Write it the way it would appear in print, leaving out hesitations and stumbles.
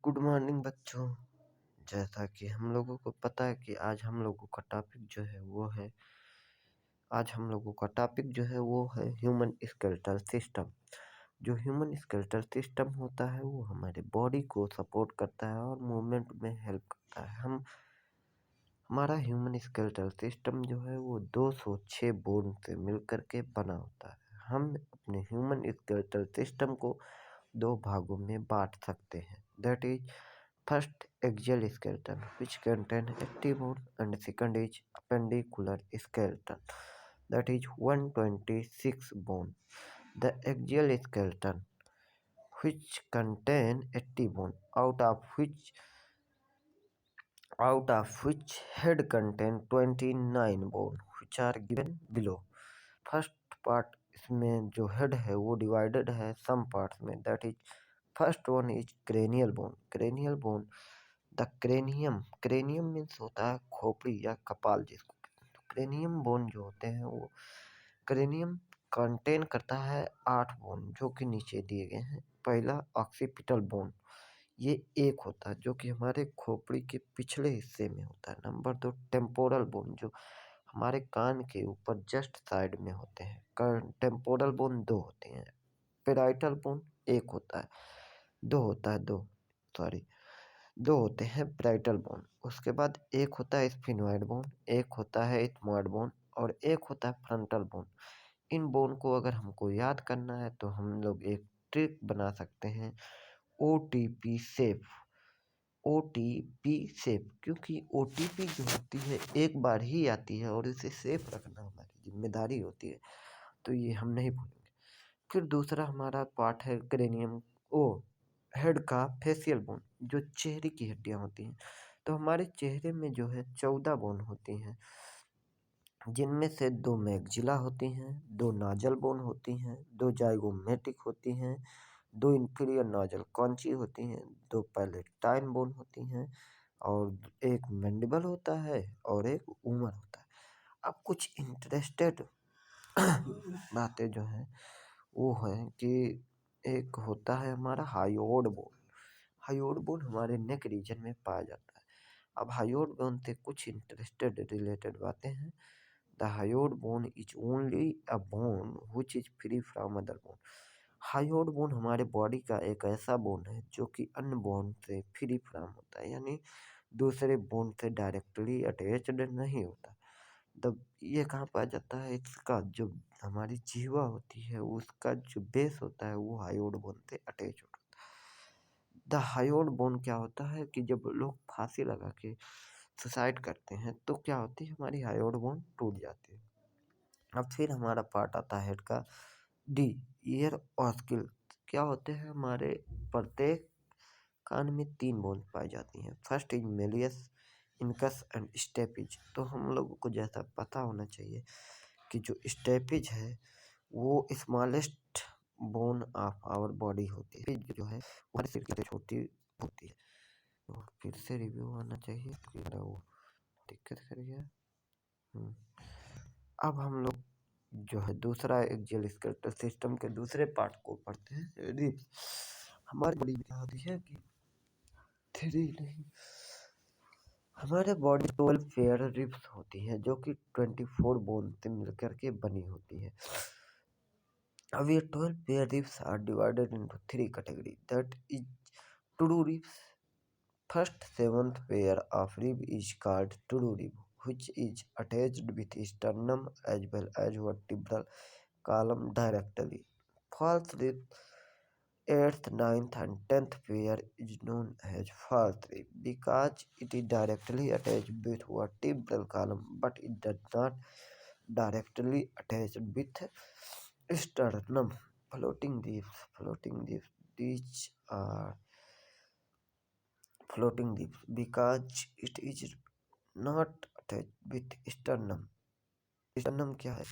Good morning बच्चों। जैसा कि हम लोगों को पता है कि आज हम लोगों का टॉपिक जो है वो है ह्यूमन स्केलेटल सिस्टम। जो ह्यूमन स्केलेटल सिस्टम होता है वो हमारे बॉडी को सपोर्ट करता है और मूवमेंट में हेल्प करता है। हमारा ह्यूमन स्केलेटल सिस्टम जो है वो 206 बोन से मिलकर के बना होता है। हम अपने ह्यूमन स्केलेटल सिस्टम को दो भागों में बांट सकते हैं। That is first axial skeleton which contain active bone and second is appendicular skeleton that is 126 bone. The axial skeleton which contain active bone out of which head contain 29 bone which are given below. First part इसमें जो head है वो divided है some parts में। That is first one is cranial bone. The cranium means होता है खोपड़ी या कपाल जिसको कहते हैं। तो क्रेनियम बोन जो होते हैं वो क्रेनियम कंटेन करता है 8 बोन जो कि नीचे दिए गए हैं। पहला ऑक्सीपिटल बोन, ये एक होता है जो कि हमारे खोपड़ी के पिछले हिस्से में होता है। नंबर 2 टेम्पोरल बोन जो हमारे कान के ऊपर जस्ट साइड में होते हैं। टेम्पोरल बोन 2 होते हैं। पेराइटल बोन एक होता है, दो होते हैं पेराइटल बोन। उसके बाद एक होता है स्फिनोइड बोन, एक होता है इथमोइड बोन और एक होता है फ्रंटल बोन। इन बोन को अगर हमको याद करना है तो हम लोग एक ट्रिक बना सकते हैं, OTP सेफ। क्योंकि OTP जो होती है एक बार ही आती है और इसे सेफ रखना हमारी जिम्मेदारी होती है, तो ये हम नहीं भूलेंगे। फिर दूसरा हमारा पार्ट है क्रेनियम हेड का फेशियल बोन, जो चेहरे की हड्डियां होती हैं। तो हमारे चेहरे में जो है 14 बोन होती हैं, जिनमें से 2 मैक्सिला होती हैं, 2 नाजल बोन होती हैं, 2 जाइगोमेटिक होती हैं, 2 इंफीरियर नाजल कॉन्ची होती हैं, 2 पैलेटाइन बोन होती हैं और एक मैंडिबल होता है और एक ऊमर होता है। अब कुछ इंटरेस्टेड बातें जो हैं वो है कि एक होता है हमारा हायोड बोन हमारे नेक रीजन में पाया जाता है। अब हायोड बोन से कुछ इंटरेस्टेड रिलेटेड बातें हैं। The hyoid bone is only a bone which is free from other bone. Hyoid bone हमारे बॉडी का एक ऐसा बोन है जो कि अन्य बोन से फ्री फ्रॉम होता है, यानी दूसरे बोन से डायरेक्टली अटैच्ड नहीं होता। तब ये कहाँ पाया जाता है, इसका जो हमारी जीवा होती है उसका जो बेस होता है वो हायोड बोन से अटैच होता है। द हायोड बोन क्या होता है कि जब लोग फांसी लगा के सुसाइड करते हैं तो क्या होती है, हमारी हायोड बोन टूट जाती है। अब फिर हमारा पार्ट आता है हेड का डी ईयर ऑस्किल। क्या होते हैं, हमारे प्रत्येक कान में 3 बोन पाई जाती हैं। First is Méliès, incus and stapes. तो हम लोगों को जैसा पता होना चाहिए कि जो स्टेपिज है वो smallest bone of our body होती है, जो है हमारे सिर की छोटी होती है। तो फिर से रिव्यू आना चाहिए क्योंकि वो दिक्कत कर गया। अब हम लोग जो है दूसरा एक्सियल स्केलेटल सिस्टम के दूसरे पार्ट को पढ़ते हैं, रिब्स। हमारी बॉडी में क्या होती है कि हमारे बॉडी 12 पेयर रिब्स होती हैं जो कि 24 बोन से मिलकर के बनी होती है। अब ये 12 pair ribs are divided into 3 category, that is true ribs. First 7th pair of rib is called true rib, which is attached with sternum as well as vertebral column directly. False rib 8th, 9th and 10th pair is known as false rib because it is directly attached with vertebral column but it does not directly attached with sternum. Floating ribs, these are floating ribs because it is not attached with sternum. Sternum क्या है?